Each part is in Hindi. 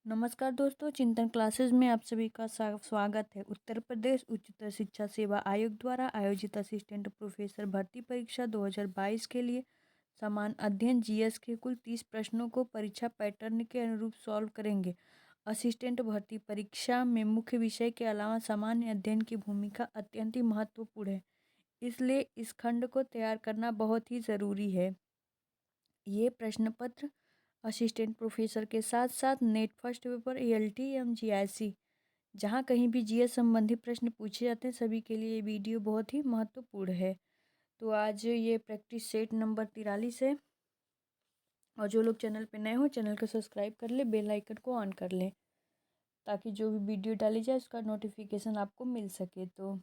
नमस्कार दोस्तों, चिंतन क्लासेस में आप सभी का स्वागत है। उत्तर प्रदेश उच्चतर शिक्षा सेवा आयोग द्वारा आयोजित असिस्टेंट प्रोफेसर भर्ती परीक्षा 2022 के लिए समान अध्ययन जीएस के कुल 30 प्रश्नों को परीक्षा पैटर्न के अनुरूप सॉल्व करेंगे। असिस्टेंट भर्ती परीक्षा में मुख्य विषय के अलावा सामान्य अध्ययन की भूमिका अत्यंत ही महत्वपूर्ण है, इसलिए इस खंड को तैयार करना बहुत ही ज़रूरी है। ये प्रश्न पत्र असिस्टेंट प्रोफेसर के साथ साथ नेट फर्स्ट पेपर, एएलटी एवं जीआईसी, जहाँ कहीं भी जीएस संबंधी प्रश्न पूछे जाते हैं, सभी के लिए ये वीडियो बहुत ही महत्वपूर्ण है। तो आज ये प्रैक्टिस सेट नंबर 43 है। और जो लोग चैनल पे नए हो, चैनल को सब्सक्राइब कर ले, बेल आइकन को ऑन कर लें, ताकि जो भी वीडियो डाली जाए उसका नोटिफिकेशन आपको मिल सके। तो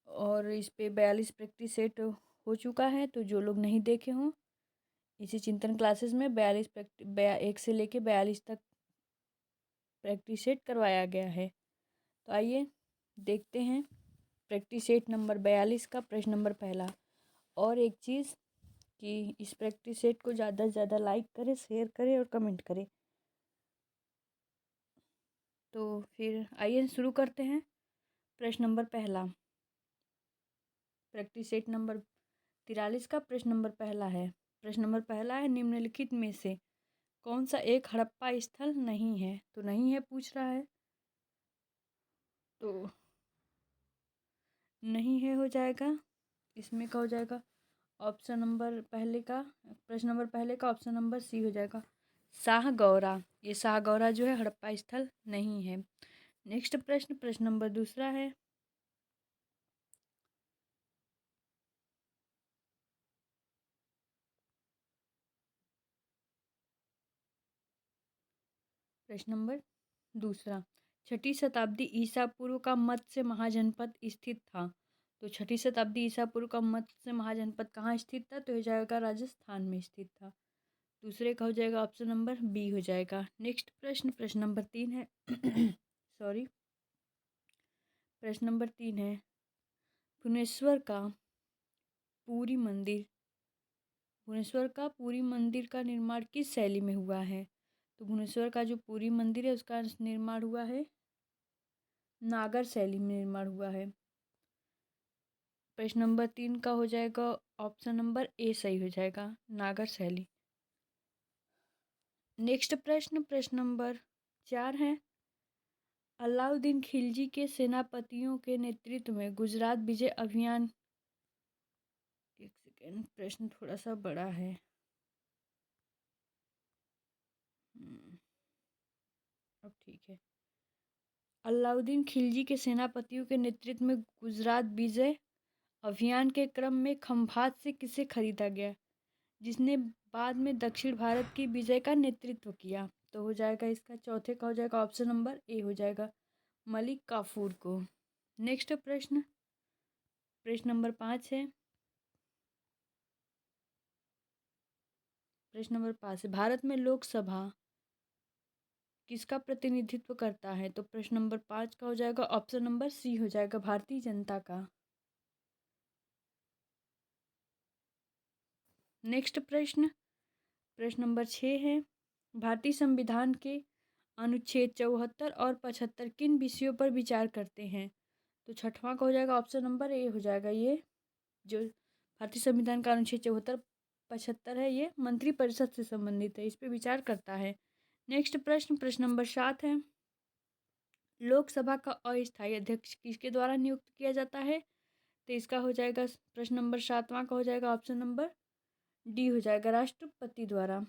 और इस पे 42 प्रैक्टिस सेट हो चुका है। तो जो लोग नहीं देखे हों, इसी चिंतन क्लासेस में 42 1 से लेके 42 तक प्रैक्टिस सेट करवाया गया है। तो आइए देखते हैं प्रैक्टिस सेट नंबर 42 का प्रश्न नंबर पहला। और एक चीज़ कि इस प्रैक्टिस सेट को ज़्यादा से ज़्यादा लाइक करें, शेयर करें और कमेंट करें। तो फिर आइए शुरू करते हैं। प्रश्न नंबर पहला, प्रैक्टिस सेट नंबर 43 का प्रश्न नंबर पहला है। प्रश्न नंबर पहला है, निम्नलिखित में से कौन सा एक हड़प्पा स्थल नहीं है? तो नहीं है पूछ रहा है, तो नहीं है हो जाएगा। इसमें क्या हो जाएगा? ऑप्शन नंबर पहले का, प्रश्न नंबर पहले का ऑप्शन नंबर सी हो जाएगा, शाहगौरा। ये शाहगौरा जो है हड़प्पा स्थल नहीं है। नेक्स्ट प्रश्न, प्रश्न नंबर दूसरा है, प्रश्न नंबर दूसरा, छठी शताब्दी ईसा पूर्व का मत्स्य महाजनपद स्थित था। तो छठी शताब्दी ईसा पूर्व का मत्स्य महाजनपद कहाँ स्थित था? तो हो जाएगा राजस्थान में स्थित था। दूसरे का हो जाएगा ऑप्शन नंबर बी हो जाएगा। नेक्स्ट प्रश्न, प्रश्न नंबर 3 है सॉरी, प्रश्न नंबर 3 है, भुवनेश्वर का पुरी मंदिर, भुवनेश्वर का पुरी मंदिर का निर्माण किस शैली में हुआ है? तो भुवनेश्वर का जो पुरी मंदिर है उसका निर्माण हुआ है नागर शैली में निर्माण हुआ है। प्रश्न नंबर 3 का हो जाएगा ऑप्शन नंबर ए सही हो जाएगा, नागर शैली। नेक्स्ट प्रश्न, प्रश्न नंबर 4 है, अलाउद्दीन खिलजी के सेनापतियों के नेतृत्व में गुजरात विजय अभियान, एक सेकेंड, प्रश्न थोड़ा सा बड़ा है। अब ठीक है। अलाउद्दीन खिलजी के सेनापतियों के नेतृत्व में गुजरात विजय अभियान के क्रम में खंभात से किसे खरीदा गया, जिसने बाद में दक्षिण भारत की विजय का नेतृत्व किया? तो हो जाएगा इसका चौथे का हो जाएगा ऑप्शन नंबर ए हो जाएगा, मलिक काफूर को। नेक्स्ट प्रश्न, प्रश्न नंबर 5 है, प्रश्न नंबर 5 है, भारत में लोकसभा किसका प्रतिनिधित्व करता है? तो प्रश्न नंबर 5 का हो जाएगा ऑप्शन नंबर सी हो जाएगा, भारतीय जनता का। नेक्स्ट प्रश्न, प्रश्न नंबर 6 है, भारतीय संविधान के अनुच्छेद 74 और 75 किन विषयों पर विचार करते हैं? तो छठवां का हो जाएगा ऑप्शन नंबर ए हो जाएगा, ये जो भारतीय संविधान का अनुच्छेद 74 75 है, ये मंत्रिपरिषद से संबंधित है, इस पर विचार करता है। नेक्स्ट प्रश्न, प्रश्न नंबर 7 है, लोकसभा का अस्थायी अध्यक्ष किसके द्वारा नियुक्त किया जाता है? तो इसका हो जाएगा प्रश्न नंबर 7वां का हो जाएगा ऑप्शन नंबर डी हो जाएगा, राष्ट्रपति द्वारा।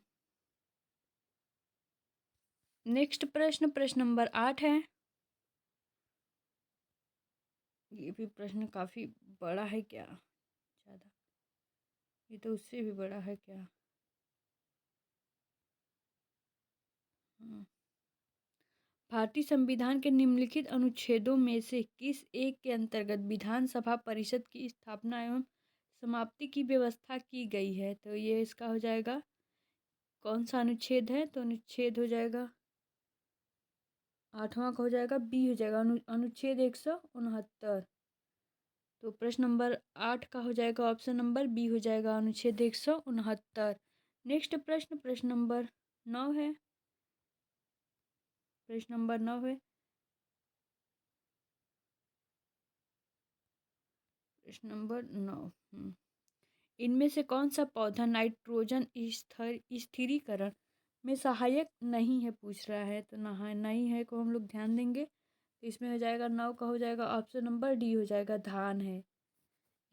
नेक्स्ट प्रश्न, प्रश्न नंबर 8 है, ये भी प्रश्न काफ़ी बड़ा है क्या? ज़्यादा, ये तो उससे भी बड़ा है क्या? भारतीय संविधान के निम्नलिखित अनुच्छेदों में से किस एक के अंतर्गत विधानसभा परिषद की स्थापना एवं समाप्ति की व्यवस्था की गई है? तो ये इसका हो जाएगा, कौन सा अनुच्छेद है? तो अनुच्छेद हो जाएगा 8वां का हो जाएगा बी हो जाएगा, अनुच्छेद 169। तो प्रश्न नंबर 8 का हो जाएगा ऑप्शन नंबर बी हो जाएगा, अनुच्छेद 169। नेक्स्ट प्रश्न, प्रश्न नंबर 9 है, प्रश्न नंबर 9 है। प्रश्न नंबर 9। इनमें से कौन सा पौधा नाइट्रोजन स्थिरीकरण में सहायक नहीं है, पूछ रहा है। तो नहीं है को हम लोग ध्यान देंगे। तो इसमें हो जाएगा 9 का हो जाएगा ऑप्शन नंबर डी हो जाएगा, धान है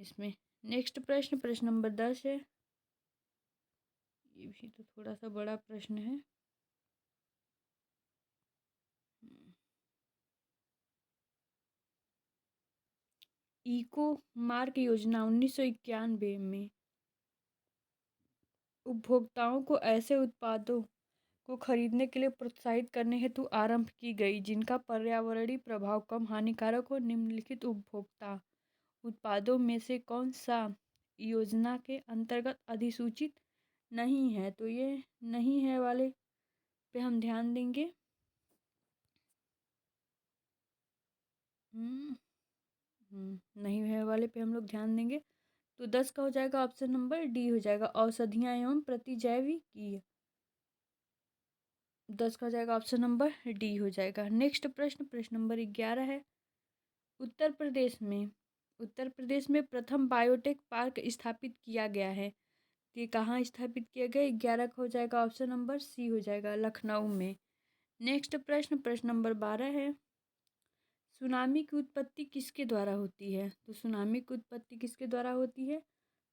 इसमें। नेक्स्ट प्रश्न, प्रश्न नंबर 10 है। ये भी तो थोड़ा सा बड़ा प्रश्न है। इको मार्क योजना 1991 में उपभोक्ताओं को ऐसे उत्पादों को खरीदने के लिए प्रोत्साहित करने हेतु आरंभ की गई जिनका पर्यावरणीय प्रभाव कम हानिकारक हो। निम्नलिखित उपभोक्ता उत्पादों में से कौन सा योजना के अंतर्गत अधिसूचित नहीं है? तो ये नहीं है वाले पे हम ध्यान देंगे। नहीं है वाले पे हम लोग ध्यान देंगे। तो 10 का हो जाएगा ऑप्शन नंबर डी हो जाएगा, औषधियाँ एवं प्रतिजैविकी। 10 का हो जाएगा ऑप्शन नंबर डी हो जाएगा। नेक्स्ट प्रश्न, प्रश्न नंबर 11 है। उत्तर प्रदेश में प्रथम बायोटेक पार्क स्थापित किया गया है। ये कहाँ स्थापित किया गया? 11 का हो जाएगा ऑप्शन नंबर सी हो जाएगा, लखनऊ में। नेक्स्ट प्रश्न, प्रश्न नंबर 12 है। सुनामी की उत्पत्ति किसके द्वारा होती है? तो सुनामी की उत्पत्ति किसके द्वारा होती है?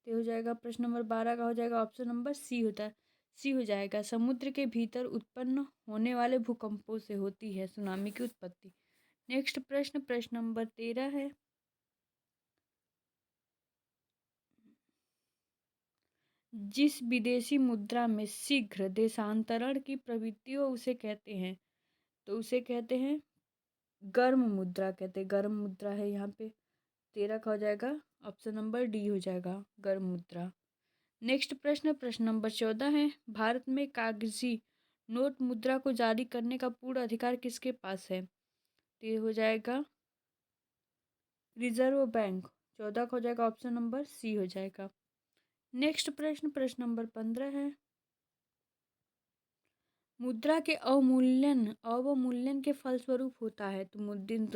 तो हो जाएगा प्रश्न नंबर 12 का हो जाएगा ऑप्शन नंबर सी होता है, सी हो जाएगा। समुद्र के भीतर उत्पन्न होने वाले भूकंपों से होती है सुनामी की उत्पत्ति। नेक्स्ट प्रश्न, प्रश्न नंबर 13 है। जिस विदेशी मुद्रा में शीघ्र देशांतरण की प्रवृत्ति हो उसे कहते हैं? तो उसे कहते हैं गर्म मुद्रा, कहते हैं गर्म मुद्रा है यहाँ पे। 13 का हो जाएगा ऑप्शन नंबर डी हो जाएगा, गर्म मुद्रा। नेक्स्ट प्रश्न, प्रश्न नंबर 14 है। भारत में कागजी नोट मुद्रा को जारी करने का पूर्ण अधिकार किसके पास है? तो ये हो जाएगा रिजर्व बैंक। 14 का हो जाएगा ऑप्शन नंबर सी हो जाएगा। नेक्स्ट प्रश्न, प्रश्न नंबर 15 है। मुद्रा के अवमूल्यन के फलस्वरूप होता है। तो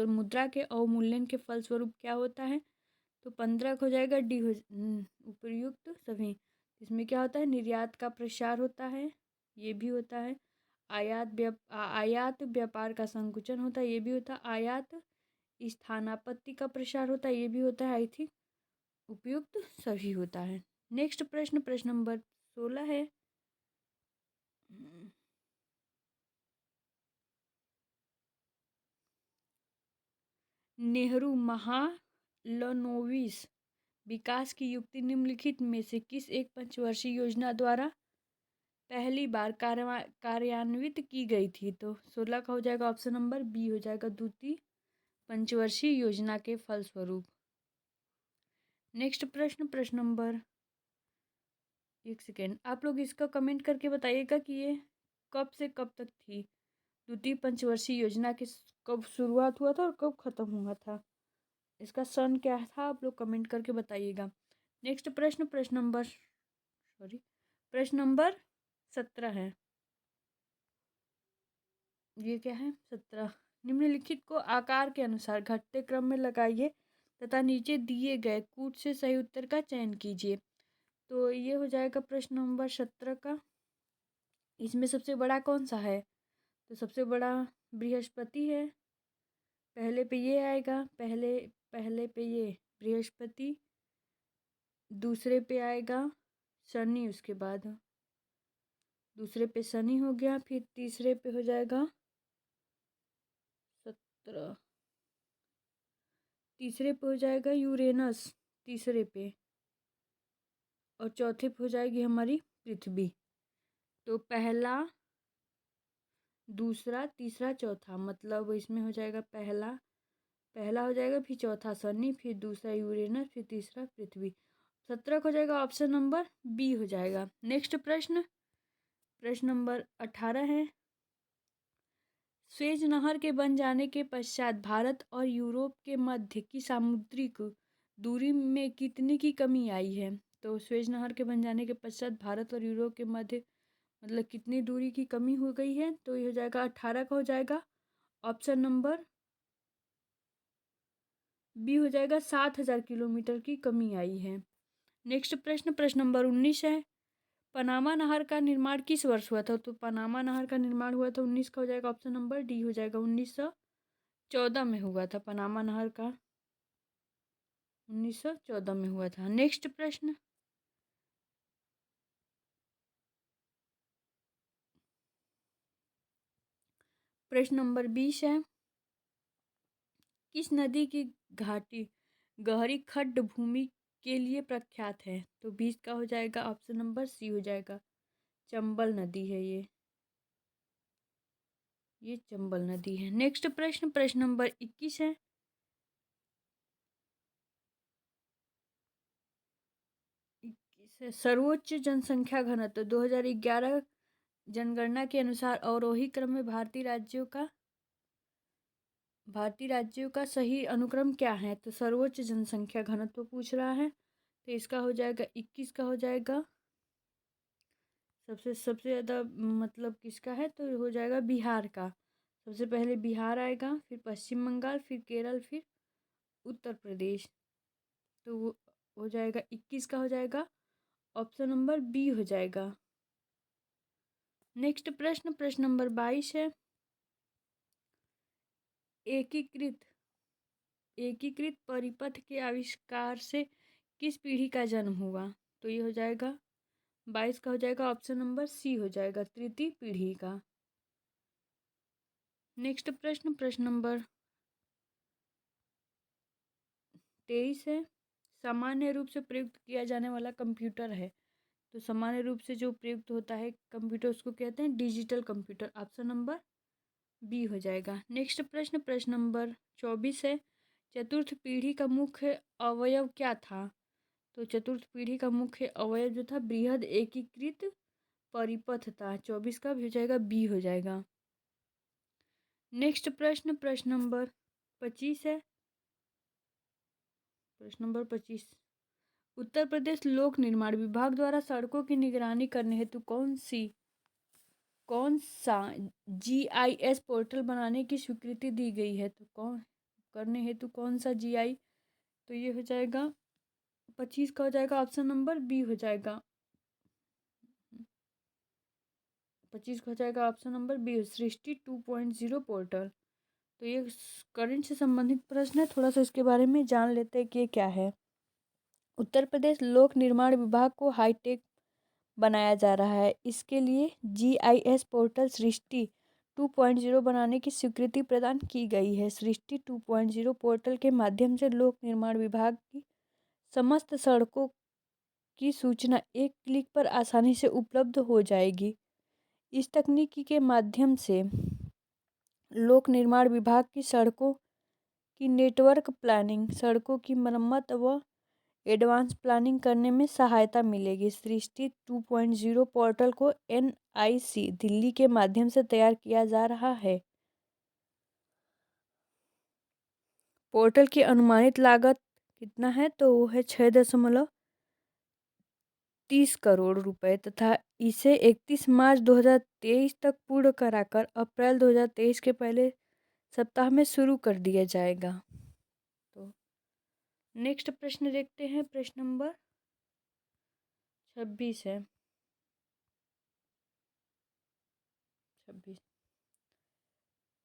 मुद्रा के अवमूल्यन के फलस्वरूप क्या होता है? तो 15 का हो जाएगा डी हो उपयुक्त सभी। इसमें क्या होता है? निर्यात का प्रसार होता है, ये भी होता है। आयात व्यापार का संकुचन होता है, ये भी होता है। आयात स्थानापत्ति का प्रसार होता है, ये भी होता है। आई थिंक उपयुक्त सभी होता है। नेक्स्ट प्रश्न, प्रश्न नंबर 16 है। नेहरू महालनोबिस विकास की युक्ति निम्नलिखित में से किस एक पंचवर्षीय योजना द्वारा पहली बार कार्यान्वित की गई थी? तो 16 का हो जाएगा ऑप्शन नंबर बी हो जाएगा, द्वितीय पंचवर्षीय योजना के फलस्वरूप। नेक्स्ट प्रश्न, प्रश्न नंबर, एक सेकेंड, आप लोग इसका कमेंट करके बताइएगा कि ये कब से कब तक थी, द्वितीय पंचवर्षीय योजना की कब शुरुआत हुआ था और कब खत्म हुआ था, इसका सन क्या था, आप लोग कमेंट करके बताइएगा। नेक्स्ट प्रश्न, प्रश्न नंबर 17 है। ये क्या है? 17। निम्नलिखित को आकार के अनुसार घटते क्रम में लगाइए तथा नीचे दिए गए कूट से सही उत्तर का चयन कीजिए। तो ये हो जाएगा प्रश्न नंबर 17 का। इसमें सबसे बड़ा कौन सा है? तो सबसे बड़ा बृहस्पति है, पहले पे ये आएगा, पहले पे ये बृहस्पति, दूसरे पे आएगा शनि, उसके बाद दूसरे पे शनि हो गया, फिर तीसरे पे हो जाएगा 17, तीसरे पे हो जाएगा यूरेनस, तीसरे पे, और चौथे पे हो जाएगी हमारी पृथ्वी। तो पहला, दूसरा, तीसरा, चौथा, मतलब इसमें हो जाएगा पहला हो जाएगा, फिर चौथा शनि, फिर दूसरा यूरेनस, फिर तीसरा पृथ्वी। 17 हो जाएगा ऑप्शन नंबर बी हो जाएगा। नेक्स्ट प्रश्न, प्रश्न नंबर 18 है। स्वेज नहर के बन जाने के पश्चात भारत और यूरोप के मध्य की सामुद्रिक दूरी में कितने की कमी आई है? तो स्वेज नहर के बन जाने के पश्चात भारत और यूरोप के मध्य मतलब कितनी दूरी की कमी हो गई है, तो ये हो जाएगा 18 का हो जाएगा। ऑप्शन नंबर बी हो जाएगा 7,000 किलोमीटर की कमी आई है। नेक्स्ट प्रश्न, प्रश्न नंबर 19 है। पनामा नहर का निर्माण किस वर्ष हुआ था? तो पनामा नहर का निर्माण हुआ था 19 का हो जाएगा। ऑप्शन नंबर डी हो जाएगा 1914 में हुआ था। पनामा नहर का 1914 में हुआ था। नेक्स्ट प्रश्न, प्रश्न नंबर 20 है। किस नदी की घाटी गहरी खड्ड भूमि के लिए प्रख्यात है? तो 20 का हो जाएगा। ऑप्शन नंबर सी हो जाएगा, चंबल नदी है ये चंबल नदी है। नेक्स्ट प्रश्न, प्रश्न नंबर 21 है। 21 है, सर्वोच्च जनसंख्या घनत्व 2011 जनगणना के अनुसार अवरोही क्रम में भारतीय राज्यों का सही अनुक्रम क्या है? तो सर्वोच्च जनसंख्या घनत्व पूछ रहा है, तो इसका हो जाएगा 21 का हो जाएगा। सबसे ज़्यादा मतलब किसका है? तो हो जाएगा बिहार का। सबसे पहले बिहार आएगा, फिर पश्चिम बंगाल, फिर केरल, फिर उत्तर प्रदेश। तो वो हो जाएगा 21 का हो जाएगा। ऑप्शन नंबर बी हो जाएगा। नेक्स्ट प्रश्न, प्रश्न नंबर 22 है। एकीकृत परिपथ के आविष्कार से किस पीढ़ी का जन्म हुआ? तो ये हो जाएगा 22 का हो जाएगा। ऑप्शन नंबर सी हो जाएगा, तृतीय पीढ़ी का। नेक्स्ट प्रश्न, प्रश्न नंबर 23 है। सामान्य रूप से प्रयुक्त किया जाने वाला कंप्यूटर है। तो सामान्य रूप से जो प्रयुक्त होता है कंप्यूटर, उसको कहते हैं digital computer. Option number B हो जाएगा। नेक्स्ट प्रश्न, प्रश्न नंबर 24 है। चतुर्थ पीढ़ी का मुख्य अवयव क्या था? तो चतुर्थ पीढ़ी का मुख्य अवयव जो था बृहद एकीकृत परिपथ था। 24 का भी हो जाएगा, बी हो जाएगा। नेक्स्ट प्रश्न, प्रश्न नंबर 25 है। प्रश्न नंबर 25, उत्तर प्रदेश लोक निर्माण विभाग द्वारा सड़कों की निगरानी करने हेतु कौन सा जीआईएस पोर्टल बनाने की स्वीकृति दी गई है? तो कौन सा जीआई? तो ये हो जाएगा 25 का हो जाएगा। ऑप्शन नंबर बी हो जाएगा। 25 का हो जाएगा। ऑप्शन नंबर बी, सृष्टि 2.0 पोर्टल। तो ये करंट से संबंधित प्रश्न है, थोड़ा सा इसके बारे में जान लेते हैं कि ये क्या है। उत्तर प्रदेश लोक निर्माण विभाग को हाईटेक बनाया जा रहा है। इसके लिए जीआईएस पोर्टल सृष्टि 2.0 बनाने की स्वीकृति प्रदान की गई है। सृष्टि 2.0 पोर्टल के माध्यम से लोक निर्माण विभाग की समस्त सड़कों की सूचना एक क्लिक पर आसानी से उपलब्ध हो जाएगी। इस तकनीकी के माध्यम से लोक निर्माण विभाग की सड़कों की नेटवर्क प्लानिंग, सड़कों की मरम्मत व एडवांस प्लानिंग करने में सहायता मिलेगी। सृष्टि 2.0 पोर्टल को एनआईसी दिल्ली के माध्यम से तैयार किया जा रहा है। पोर्टल की अनुमानित लागत कितना है? तो वो है 6.30 करोड़ रुपए तथा इसे 31 मार्च 2023 तक पूर्ण कराकर अप्रैल 2023 के पहले सप्ताह में शुरू कर दिया जाएगा। तो नेक्स्ट प्रश्न देखते हैं, प्रश्न नंबर 26 है। 26,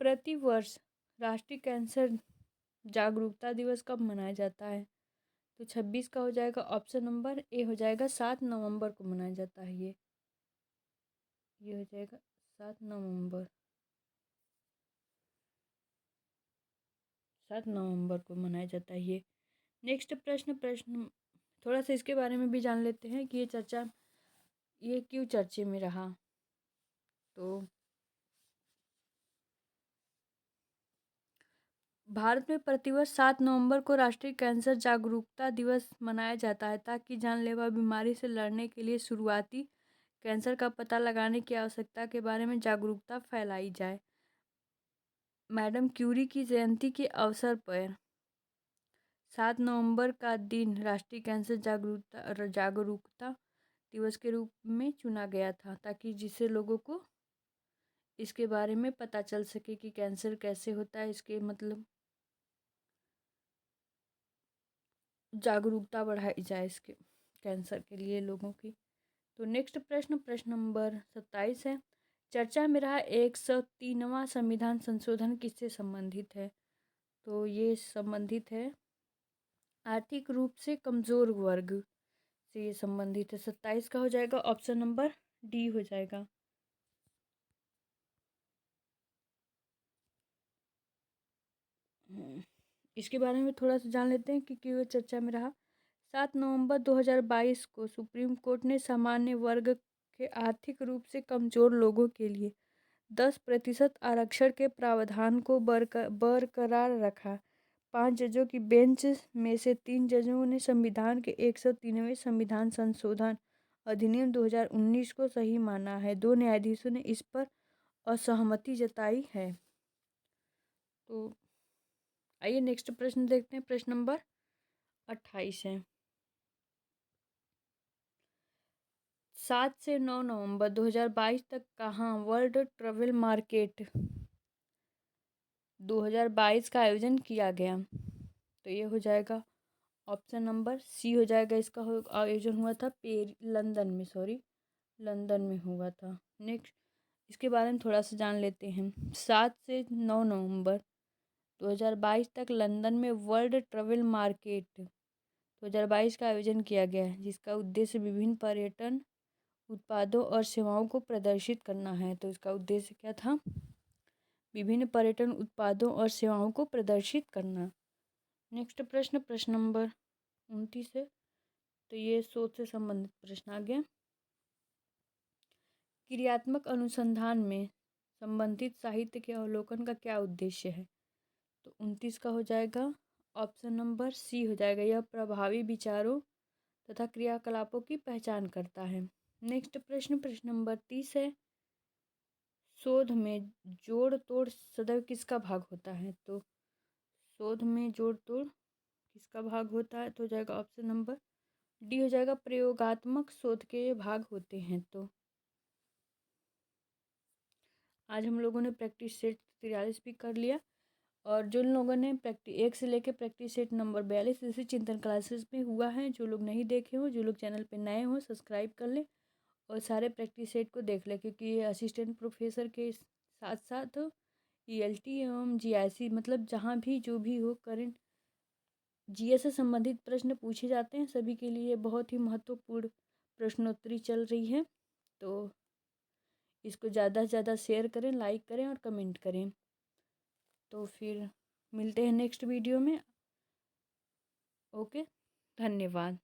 प्रतिवर्ष राष्ट्रीय कैंसर जागरूकता दिवस कब मनाया जाता है? तो 26 का हो जाएगा। ऑप्शन नंबर ए हो जाएगा, 7 नवंबर को मनाया जाता है ये हो जाएगा 7 नवंबर को मनाया जाता है ये। नेक्स्ट प्रश्न थोड़ा सा इसके बारे में भी जान लेते हैं कि ये क्यों चर्चे में रहा। तो भारत में प्रतिवर्ष 7 नवंबर को राष्ट्रीय कैंसर जागरूकता दिवस मनाया जाता है ताकि जानलेवा बीमारी से लड़ने के लिए शुरुआती कैंसर का पता लगाने की आवश्यकता के बारे में जागरूकता फैलाई जाए। मैडम क्यूरी की जयंती के अवसर पर 7 नवंबर का दिन राष्ट्रीय कैंसर जागरूकता दिवस के रूप में चुना गया था, ताकि जिससे लोगों को इसके बारे में पता चल सके कि कैंसर कैसे होता है, इसके मतलब जागरूकता बढ़ाई जाए इसके कैंसर के लिए लोगों की। तो नेक्स्ट प्रश्न नंबर 27 है, चर्चा में रहा 103वां संविधान संशोधन किससे संबंधित है? तो ये संबंधित है आर्थिक रूप से कमजोर वर्ग से ये संबंधित है। 27 का हो जाएगा ऑप्शन नंबर डी हो जाएगा। इसके बारे में थोड़ा सा जान लेते हैं कि क्यों चर्चा में रहा। 7 नवंबर 2022 को सुप्रीम कोर्ट ने सामान्य वर्ग के आर्थिक रूप से कमजोर लोगों के लिए 10% आरक्षण के प्रावधान को बरकरार रखा। 5 जजों की बेंच में से 3 जजों ने संविधान के 103वें संविधान संशोधन अधिनियम 2019 को सही माना है। 2 न्यायाधीशों ने इस पर असहमति जताई है। तो आइए नेक्स्ट प्रश्न देखते हैं। प्रश्न नंबर 28 है, 7 से 9 नवंबर 2022 तक कहाँ वर्ल्ड ट्रैवल मार्केट 2022 का आयोजन किया गया? तो ये हो जाएगा ऑप्शन नंबर सी हो जाएगा। इसका आयोजन हुआ था लंदन में हुआ था। नेक्स्ट इसके बारे में थोड़ा सा जान लेते हैं। 7 से 9 नवंबर 2022 तक लंदन में वर्ल्ड ट्रैवल मार्केट 2022 का आयोजन किया गया है, जिसका उद्देश्य विभिन्न पर्यटन उत्पादों और सेवाओं को प्रदर्शित करना है। तो इसका उद्देश्य क्या था? विभिन्न पर्यटन उत्पादों और सेवाओं को प्रदर्शित करना। नेक्स्ट प्रश्न नंबर 29 है। तो ये शोध से संबंधित प्रश्न आ गया। क्रियात्मक अनुसंधान में संबंधित साहित्य के अवलोकन का क्या उद्देश्य है? तो 29 का हो जाएगा ऑप्शन नंबर सी हो जाएगा। यह प्रभावी विचारों तथा क्रियाकलापों की पहचान करता है। नेक्स्ट प्रश्न नंबर 30 है, शोध में जोड़ तोड़ सदैव किसका भाग होता है? तो शोध में जोड़ तोड़ किसका भाग होता है? तो हो जाएगा ऑप्शन नंबर डी हो जाएगा, प्रयोगात्मक शोध के भाग होते हैं। तो आज हम लोगों ने प्रैक्टिस सेट 43 भी कर लिया, और जिन लोगों ने प्रैक्टिस 1 से लेकर प्रैक्टिस सेट नंबर 42 इसी चिंतन क्लासेस में हुआ है, जो लोग नहीं देखे हो, जो लोग चैनल पे नए हो, सब्सक्राइब कर ले और सारे प्रैक्टिस सेट को देख ले, क्योंकि ये असिस्टेंट प्रोफेसर के साथ साथ ईएलटी एवं जीआईसी मतलब जहाँ भी जो भी हो करंट जीएस से संबंधित प्रश्न पूछे जाते हैं, सभी के लिए बहुत ही महत्वपूर्ण प्रश्नोत्तरी चल रही है। तो इसको ज़्यादा से ज़्यादा शेयर करें, लाइक करें और कमेंट करें। तो फिर मिलते हैं नेक्स्ट वीडियो में। ओके, धन्यवाद।